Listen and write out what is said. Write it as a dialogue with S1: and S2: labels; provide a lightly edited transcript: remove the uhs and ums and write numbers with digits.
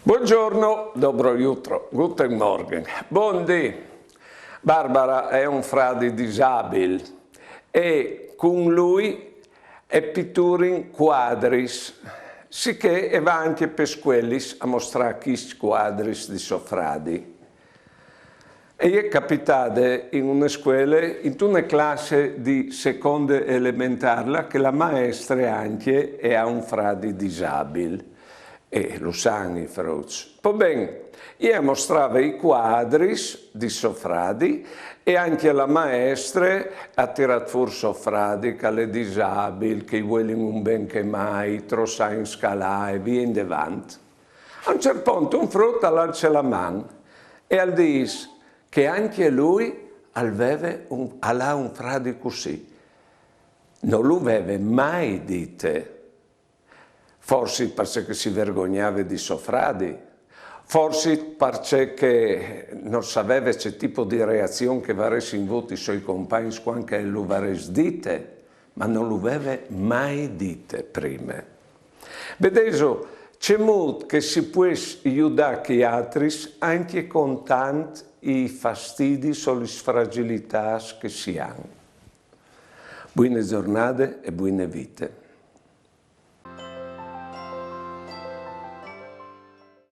S1: Buongiorno, dobro jutro, guten Morgen. Buondì. Barbara è un frate disabile e con lui è pitturin quadris, sicché e va anche per quellis a mostrare questi quadris di Sofradi. E è capitato in una scuola, in una classe di seconda elementare, che la maestra anche è un frate disabile. E lo sanno i frutti. Poi bene, io mostrava i quadri di Sofradi e anche la maestra ha tirato fuori Sofradi che è disabile, che vuole un ben che mai, trossa in scala e via in avanti. A un certo punto un frutto alza la mano e al dice che anche lui aveva un frate così. Non lo aveva mai detto. Forse perché si vergognava di Sofradi, forse perché non sapeva che tipo di reazione che varesse in voti i suoi compagni quando lo varesse dite, ma non lo aveva mai dite prima. Vedete, c'è molto che si può aiutare gli altri anche con tanti fastidi sulle fragilità che si hanno. Buone giornate e buone vite.